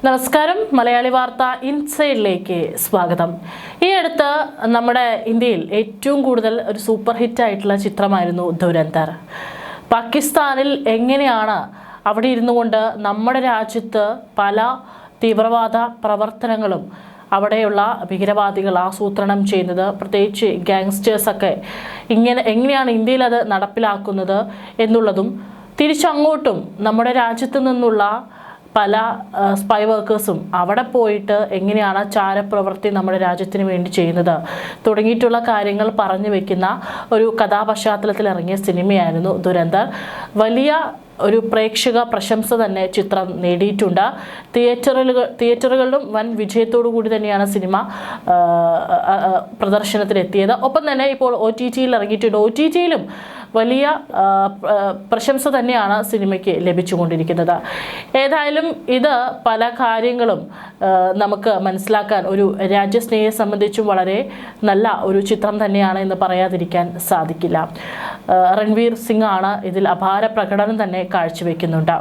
നമസ്കാരം മലയാളി വാർത്ത ഇൻസൈഡിലേക്ക് സ്വാഗതം. ഈ അടുത്ത് നമ്മുടെ ഇന്ത്യയിൽ ഏറ്റവും കൂടുതൽ ഒരു സൂപ്പർ ഹിറ്റ് ആയിട്ടുള്ള ചിത്രമായിരുന്നു ദുരന്തർ. പാകിസ്ഥാനിൽ എങ്ങനെയാണ് അവിടെ ഇരുന്നു കൊണ്ട് നമ്മുടെ രാജ്യത്ത് പല തീവ്രവാദ പ്രവർത്തനങ്ങളും അവിടെയുള്ള ഭീകരവാദികൾ ആസൂത്രണം ചെയ്യുന്നത്, പ്രത്യേകിച്ച് ഗാങ്സ്റ്റേഴ്സൊക്കെ എങ്ങനെയാണ് ഇന്ത്യയിൽ അത് നടപ്പിലാക്കുന്നത് എന്നുള്ളതും, തിരിച്ചങ്ങോട്ടും നമ്മുടെ രാജ്യത്ത് നിന്നുള്ള പല സ്പൈ വർക്കേഴ്സും അവിടെ പോയിട്ട് എങ്ങനെയാണ് ചാരപ്രവൃത്തി നമ്മുടെ രാജ്യത്തിന് വേണ്ടി ചെയ്യുന്നത് തുടങ്ങിയിട്ടുള്ള കാര്യങ്ങൾ പറഞ്ഞു വെക്കുന്ന ഒരു കഥാപശ്ചാത്തലത്തിൽ ഇറങ്ങിയ സിനിമയായിരുന്നു ദുരന്തർ. വലിയ ഒരു പ്രേക്ഷക പ്രശംസ തന്നെ ചിത്രം നേടിയിട്ടുണ്ട്. തിയേറ്ററുകളിലും വൻ വിജയത്തോടു കൂടി തന്നെയാണ് സിനിമ പ്രദർശനത്തിലെത്തിയത്. ഒപ്പം തന്നെ ഇപ്പോൾ OTT-യിൽ ഇറങ്ങിയിട്ടുണ്ട്. OTT-യിലും വലിയ പ്രശംസ തന്നെയാണ് സിനിമയ്ക്ക് ലഭിച്ചുകൊണ്ടിരിക്കുന്നത്. ഏതായാലും ഇത് പല കാര്യങ്ങളും നമുക്ക് മനസ്സിലാക്കാൻ ഒരു രാജ്യസ്നേഹിയെ സംബന്ധിച്ചും വളരെ നല്ല ഒരു ചിത്രം തന്നെയാണ് എന്ന് പറയാതിരിക്കാൻ സാധിക്കില്ല. രൺവീർ സിംഗ് ആണ് ഇതിൽ അപാര പ്രകടനം തന്നെ കാഴ്ചവെക്കുന്നുണ്ട്.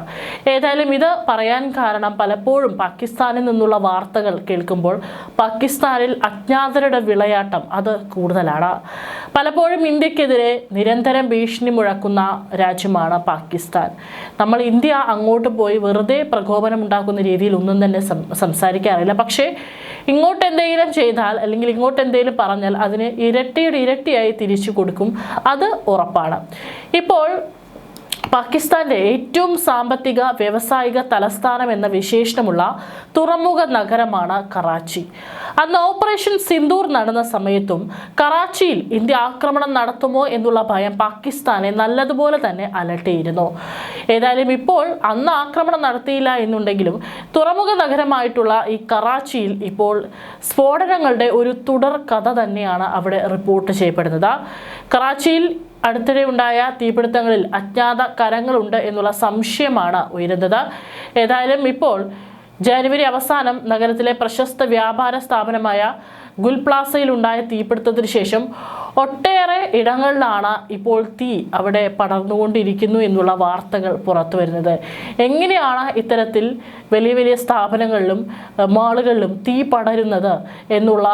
ഏതായാലും ഇത് പറയാൻ കാരണം പലപ്പോഴും പാകിസ്ഥാനിൽ നിന്നുള്ള വാർത്തകൾ കേൾക്കുമ്പോൾ പാകിസ്ഥാനിൽ അജ്ഞാതരുടെ വിളയാട്ടം അത് കൂടുതലാണ്. പലപ്പോഴും ഇന്ത്യക്കെതിരെ നിരന്തരം ഭീഷണി മുഴക്കുന്ന രാജ്യമാണ് പാകിസ്ഥാൻ. നമ്മൾ ഇന്ത്യ അങ്ങോട്ട് പോയി വെറുതെ പ്രകോപനം ഉണ്ടാക്കുന്ന രീതിയിൽ ഒന്നും തന്നെ സംസാരിക്കാറില്ല. പക്ഷേ ഇങ്ങോട്ട് എന്തെങ്കിലും ചെയ്താൽ അല്ലെങ്കിൽ ഇങ്ങോട്ട് എന്തെങ്കിലും പറഞ്ഞാൽ അതിന് ഇരട്ടിയായി തിരിച്ചു കൊടുക്കും, അത് ഉറപ്പാണ്. ഇപ്പോൾ പാകിസ്ഥാന്റെ ഏറ്റവും സാമ്പത്തിക വ്യാവസായിക തലസ്ഥാനം എന്ന വിശേഷണമുള്ള തുറമുഖ നഗരമാണ് കറാച്ചി. അന്ന് ഓപ്പറേഷൻ സിന്ദൂർ നടന്ന സമയത്തും കറാച്ചിയിൽ ഇന്ത്യ ആക്രമണം നടത്തുമോ എന്നുള്ള ഭയം പാകിസ്ഥാനെ നല്ലതുപോലെ തന്നെ അലട്ടിയിരുന്നു. ഏതായാലും ഇപ്പോൾ അന്ന് ആക്രമണം നടത്തിയില്ല എന്നുണ്ടെങ്കിലും തുറമുഖ നഗരമായിട്ടുള്ള ഈ കറാച്ചിയിൽ ഇപ്പോൾ സ്ഫോടനങ്ങളുടെ ഒരു തുടർ കഥ തന്നെയാണ് അവിടെ റിപ്പോർട്ട് ചെയ്യപ്പെടുന്നത്. കറാച്ചിയിൽ അടുത്തിടെ ഉണ്ടായ തീപിടുത്തങ്ങളിൽ അജ്ഞാത കരങ്ങളുണ്ട് എന്നുള്ള സംശയമാണ് ഉയരുന്നത്. ഏതായാലും ഇപ്പോൾ ജനുവരി അവസാനം നഗരത്തിലെ പ്രശസ്ത വ്യാപാര സ്ഥാപനമായ ഗുൽ പ്ലാസയിൽ ഉണ്ടായ തീപിടുത്തത്തിന് ശേഷം ഒട്ടേറെ ഇടങ്ങളിലാണ് ഇപ്പോൾ തീ അവിടെ പടർന്നുകൊണ്ടിരിക്കുന്നു എന്നുള്ള വാർത്തകൾ പുറത്തു വരുന്നത്. എങ്ങനെയാണ് ഇത്തരത്തിൽ വലിയ വലിയ സ്ഥാപനങ്ങളിലും മാളുകളിലും തീ പടരുന്നത് എന്നുള്ള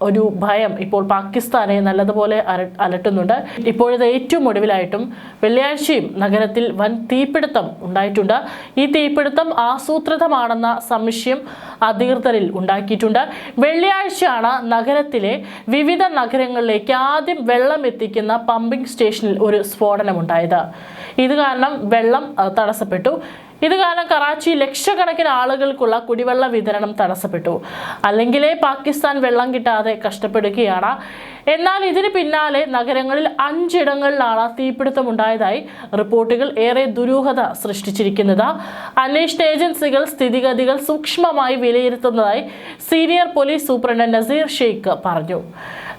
ഒരു ഭയം ഇപ്പോൾ പാകിസ്ഥാനെ നല്ലതുപോലെ അലട്ടുന്നുണ്ട്. ഇപ്പോഴത്തെ ഏറ്റവും ഒടുവിലായിട്ടും വെള്ളിയാഴ്ചയും നഗരത്തിൽ വൻ തീപിടുത്തം ഉണ്ടായിട്ടുണ്ട്. ഈ തീപിടുത്തം ആസൂത്രിതമാണെന്ന സംശയം അധികൃതരിൽ ഉണ്ടാക്കിയിട്ടുണ്ട്. വെള്ളിയാഴ്ചയാണ് നഗരത്തിലെ വിവിധ നഗരങ്ങളിലേക്ക് ആദ്യം വെള്ളം എത്തിക്കുന്ന പമ്പിംഗ് സ്റ്റേഷനിൽ ഒരു സ്ഫോടനമുണ്ടായത്. ഇത് കാരണം വെള്ളം തടസ്സപ്പെട്ടു. ഇത് കാരണം കറാച്ചി ലക്ഷക്കണക്കിന് ആളുകൾക്കുള്ള കുടിവെള്ള വിതരണം തടസ്സപ്പെട്ടു. അല്ലെങ്കിലേ പാകിസ്ഥാൻ വെള്ളം കിട്ടാതെ കഷ്ടപ്പെടുകയാണ്. എന്നാൽ ഇതിന് പിന്നാലെ നഗരങ്ങളിൽ 5 ഇടങ്ങളിലാണ് തീപിടുത്തമുണ്ടായതായി റിപ്പോർട്ടുകൾ ഏറെ ദുരൂഹത സൃഷ്ടിച്ചിരിക്കുന്നത്. അന്വേഷണ ഏജൻസികൾ സ്ഥിതിഗതികൾ സൂക്ഷ്മമായി വിലയിരുത്തുന്നതായി senior police superintendent Naseer Sheikh പറഞ്ഞു.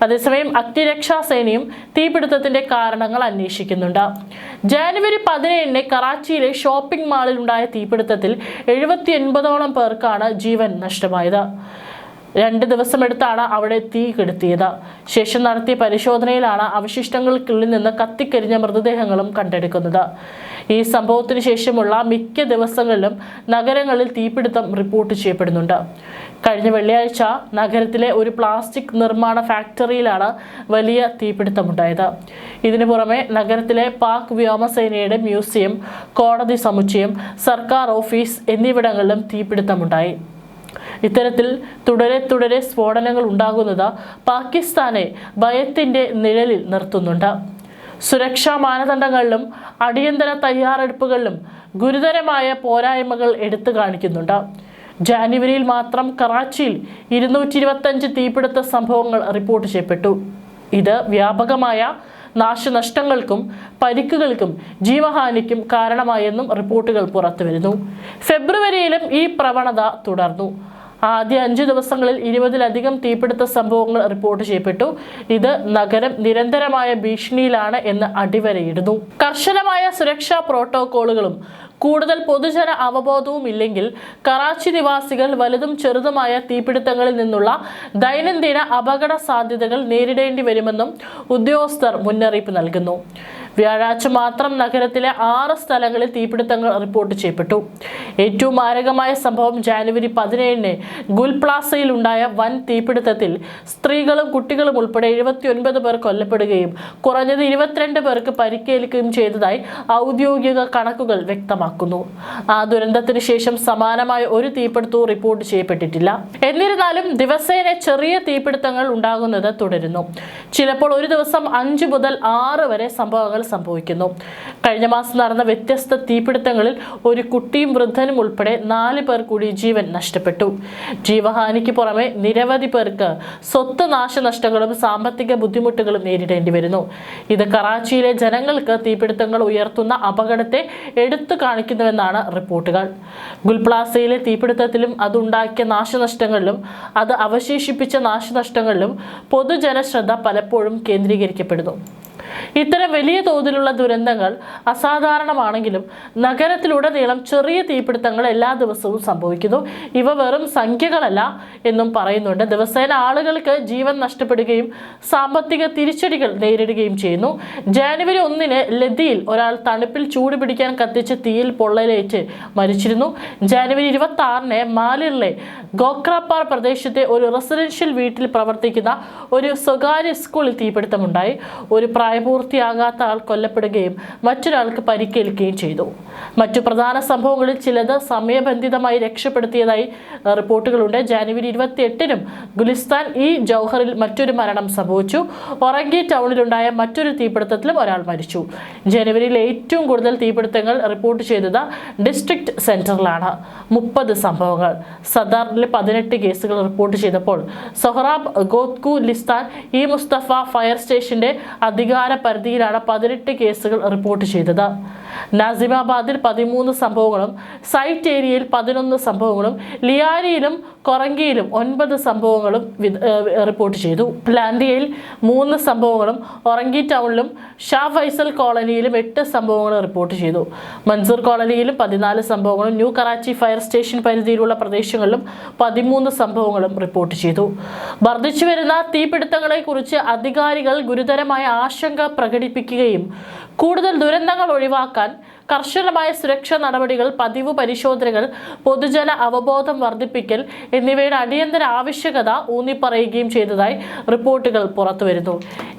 അതേസമയം അഗ്നിരക്ഷാസേനയും തീപിടുത്തത്തിന്റെ കാരണങ്ങൾ അന്വേഷിക്കുന്നുണ്ട്. ജനുവരി 17-ന് കറാച്ചിയിലെ ഷോപ്പിംഗ് മാളിൽ ഉണ്ടായ തീപിടുത്തത്തിൽ 79ഓളം പേർക്കാണ് ജീവൻ നഷ്ടമായത്. 2 ദിവസമെടുത്താണ് അവിടെ തീ കെടുത്തിയത്. ശേഷം നടത്തിയ പരിശോധനയിലാണ് അവശിഷ്ടങ്ങൾക്കുള്ളിൽ നിന്ന് കത്തിക്കരിഞ്ഞ മൃതദേഹങ്ങളും കണ്ടെടുക്കുന്നത്. ഈ സംഭവത്തിന് ശേഷമുള്ള മിക്ക ദിവസങ്ങളിലും നഗരങ്ങളിൽ തീപിടുത്തം റിപ്പോർട്ട് ചെയ്യപ്പെടുന്നുണ്ട്. കഴിഞ്ഞ വെള്ളിയാഴ്ച നഗരത്തിലെ ഒരു പ്ലാസ്റ്റിക് നിർമ്മാണ ഫാക്ടറിയിലാണ് വലിയ തീപിടുത്തമുണ്ടായത്. ഇതിനു പുറമെ നഗരത്തിലെ പാക് വ്യോമസേനയുടെ മ്യൂസിയം, കോടതി സമുച്ചയം, സർക്കാർ ഓഫീസ് എന്നിവിടങ്ങളിലും തീപിടുത്തമുണ്ടായി. ഇത്തരത്തിൽ തുടരെ സ്ഫോടനങ്ങൾ ഉണ്ടാകുന്നത് പാകിസ്ഥാനെ ഭയത്തിന്റെ നിഴലിൽ നിർത്തുന്നുണ്ട്. സുരക്ഷാ മാനദണ്ഡങ്ങളിലും അടിയന്തര തയ്യാറെടുപ്പുകളിലും ഗുരുതരമായ പോരായ്മകൾ എടുത്തു കാണിക്കുന്നുണ്ട്. ജനുവരിയിൽ മാത്രം കറാച്ചിയിൽ 225 തീപിടുത്ത സംഭവങ്ങൾ റിപ്പോർട്ട് ചെയ്യപ്പെട്ടു. ഇത് വ്യാപകമായ നാശനഷ്ടങ്ങൾക്കും പരിക്കുകൾക്കും ജീവഹാനിക്കും കാരണമായെന്നും റിപ്പോർട്ടുകൾ പുറത്തുവരുന്നു. ഫെബ്രുവരിയിലും ഈ പ്രവണത തുടർന്നു. ആദ്യ 5 ദിവസങ്ങളിൽ 20-ലധികം തീപിടുത്ത സംഭവങ്ങൾ റിപ്പോർട്ട് ചെയ്യപ്പെട്ടു. ഇത് നഗരം നിരന്തരമായ ഭീഷണിയിലാണ് എന്ന് അടിവരയിടുന്നു. കർശനമായ സുരക്ഷാ പ്രോട്ടോകോളുകളും കൂടുതൽ പൊതുജന അവബോധവും ഇല്ലെങ്കിൽ കറാച്ചി നിവാസികൾ വലുതും ചെറുതുമായ തീപിടുത്തങ്ങളിൽ നിന്നുള്ള ദൈനംദിന അപകട സാധ്യതകൾ നേരിടേണ്ടി വരുമെന്നും ഉദ്യോഗസ്ഥർ മുന്നറിയിപ്പ് നൽകുന്നു. വ്യാഴാഴ്ച മാത്രം നഗരത്തിലെ 6 സ്ഥലങ്ങളിൽ തീപിടുത്തങ്ങൾ റിപ്പോർട്ട് ചെയ്യപ്പെട്ടു. ഏറ്റവും മാരകമായ സംഭവം ജനുവരി 17-ന് ഗുൽ പ്ലാസയിൽ ഉണ്ടായ വൻ തീപിടുത്തത്തിൽ സ്ത്രീകളും കുട്ടികളും ഉൾപ്പെടെ 79 പേർ കൊല്ലപ്പെടുകയും കുറഞ്ഞത് 22 പേർക്ക് പരിക്കേൽക്കുകയും ചെയ്തതായി ഔദ്യോഗിക കണക്കുകൾ വ്യക്തമാക്കുന്നു. ആ ദുരന്തത്തിന് ശേഷം സമാനമായ ഒരു തീപിടുത്തവും റിപ്പോർട്ട് ചെയ്യപ്പെട്ടിട്ടില്ല. എന്നിരുന്നാലും ദിവസേന ചെറിയ തീപിടുത്തങ്ങൾ ഉണ്ടാകുന്നത് തുടരുന്നു. ചിലപ്പോൾ ഒരു ദിവസം 5 മുതൽ 6 വരെ സംഭവങ്ങൾ സംഭവിക്കുന്നു. കഴിഞ്ഞ മാസം നടന്ന വ്യത്യസ്ത തീപിടുത്തങ്ങളിൽ ഒരു കുട്ടിയും വൃദ്ധനും ഉൾപ്പെടെ 4 പേർ കൂടി ജീവൻ നഷ്ടപ്പെട്ടു. ജീവഹാനിക്ക് പുറമെ നിരവധി പേർക്ക് സ്വത്ത് നാശനഷ്ടങ്ങളും സാമ്പത്തിക ബുദ്ധിമുട്ടുകളും നേരിടേണ്ടി വരുന്നു. ഇത് കറാച്ചിയിലെ ജനങ്ങൾക്ക് തീപിടുത്തങ്ങൾ ഉയർത്തുന്ന അപകടത്തെ എടുത്തു കാണിക്കുന്നുവെന്നാണ് റിപ്പോർട്ടുകൾ. ഗുൽപ്ലാസയിലെ തീപിടുത്തത്തിലും അതുണ്ടാക്കിയ നാശനഷ്ടങ്ങളിലും അത് അവശേഷിപ്പിച്ച നാശനഷ്ടങ്ങളിലും പൊതുജനശ്രദ്ധ പലപ്പോഴും കേന്ദ്രീകരിക്കപ്പെടുന്നു. ഇത്തരം വലിയ തോതിലുള്ള ദുരന്തങ്ങൾ അസാധാരണമാണെങ്കിലും നഗരത്തിലുടനീളം ചെറിയ തീപിടുത്തങ്ങൾ എല്ലാ ദിവസവും സംഭവിക്കുന്നു. ഇവ വെറും സംഖ്യകളല്ല എന്നും പറയുന്നുണ്ട്. ദിവസേന ആളുകൾക്ക് ജീവൻ നഷ്ടപ്പെടുകയും സാമ്പത്തിക തിരിച്ചടികൾ നേരിടുകയും ചെയ്യുന്നു. ജനുവരി 1-ന് ലദ്ദിയിൽ ഒരാൾ തണുപ്പിൽ ചൂട് പിടിക്കാൻ കത്തിച്ച് തീയിൽ പൊള്ളലേറ്റ് മരിച്ചിരുന്നു. ജനുവരി 26-ന് മാലിറിലെ ഗോക്രാപ്പാർ പ്രദേശത്തെ ഒരു റെസിഡൻഷ്യൽ വീട്ടിൽ പ്രവർത്തിക്കുന്ന ഒരു സ്വകാര്യ സ്കൂളിൽ തീപിടുത്തമുണ്ടായി. ഒരു പ്രായപൂർത്തിയാകാത്ത ആൾ കൊല്ലപ്പെടുകയും മറ്റൊരാൾക്ക് പരിക്കേൽക്കുകയും ചെയ്തു. മറ്റു പ്രധാന സംഭവങ്ങളിൽ ചിലത് സമയബന്ധിതമായി രക്ഷപ്പെടുത്തിയതായി റിപ്പോർട്ടുകളുണ്ട്. ജനുവരി 28-നും ഗുലിസ്ഥാൻ ജൗഹറിൽ മറ്റൊരു മരണം സംഭവിച്ചു. ഒറങ്കി ടൗണിലുണ്ടായ മറ്റൊരു തീപിടുത്തത്തിലും ഒരാൾ മരിച്ചു. ജനുവരിയിൽ ഏറ്റവും കൂടുതൽ തീപിടുത്തങ്ങൾ റിപ്പോർട്ട് ചെയ്തത് ഡിസ്ട്രിക്ട് സെന്ററിലാണ്, 30 സംഭവങ്ങൾ. സദാറിൽ 18 കേസുകൾ റിപ്പോർട്ട് ചെയ്തപ്പോൾ സൊഹ്റാബ് ഗോത്കു ലിസ്ഥാൻ മുസ്തഫ ഫയർ സ്റ്റേഷന്റെ അധികാര പരിധിയിലാണ് 18 കേസുകൾ റിപ്പോർട്ട് ചെയ്തത്. നാസിമാബാദിൽ 13 സംഭവങ്ങളും സൈറ്റ് ഏരിയയിൽ 11 സംഭവങ്ങളും ലിയാരിയിലും കൊറങ്കിയിലും 9 സംഭവങ്ങളും റിപ്പോർട്ട് ചെയ്തു. ലാൻഡിയയിൽ 3 സംഭവങ്ങളും ഒറങ്കി ടൗണിലും ഷാ ഫൈസൽ കോളനിയിലും 8 സംഭവങ്ങളും റിപ്പോർട്ട് ചെയ്തു. മൻസൂർ കോളനിയിലും 14 സംഭവങ്ങളും ന്യൂ കറാച്ചി ഫയർ സ്റ്റേഷൻ പരിധിയിലുള്ള പ്രദേശങ്ങളിലും 13 സംഭവങ്ങളും റിപ്പോർട്ട് ചെയ്തു. വർദ്ധിച്ചു വരുന്ന തീപിടുത്തങ്ങളെ കുറിച്ച് അധികാരികൾ ഗുരുതരമായ ആശങ്ക പ്രകടിപ്പിക്കുകയും കൂടുതൽ ദുരന്തങ്ങൾ ഒഴിവാക്കാൻ കർശനമായ സുരക്ഷാ നടപടികൾ, പതിവ് പരിശോധനകൾ, പൊതുജന അവബോധം വർദ്ധിപ്പിക്കൽ എന്നിവയുടെ അടിയന്തര ആവശ്യകത ഊന്നിപ്പറയുകയും ചെയ്തതായി റിപ്പോർട്ടുകൾ പുറത്തുവരുന്നു.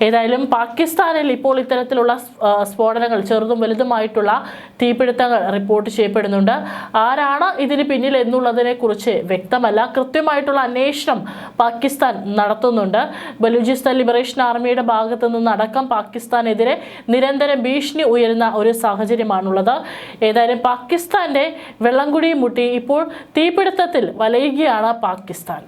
ഏതായാലും പാകിസ്ഥാനിൽ ഇപ്പോൾ ഇത്തരത്തിലുള്ള സ്ഫോടനങ്ങൾ, ചെറുതും വലുതുമായിട്ടുള്ള തീപിടുത്തങ്ങൾ റിപ്പോർട്ട് ചെയ്യപ്പെടുന്നുണ്ട്. ആരാണ് ഇതിന് പിന്നിൽ എന്നുള്ളതിനെ കുറിച്ച് വ്യക്തമല്ല. കൃത്യമായിട്ടുള്ള അന്വേഷണം പാകിസ്ഥാൻ നടത്തുന്നുണ്ട്. ബലൂചിസ്ഥാൻ ലിബറേഷൻ ആർമിയുടെ ഭാഗത്തു നിന്നടക്കം പാകിസ്ഥാനെതിരെ നിരന്തരം ഭീഷണി ഉയരുന്ന ഒരു സാഹചര്യമാണുള്ളത്. ഏതായാലും പാകിസ്ഥാന്റെ വെള്ളംകുടിയും മുട്ടി ഇപ്പോൾ തീപിടുത്തത്തിൽ വലയുകയാണ് പാകിസ്ഥാൻ.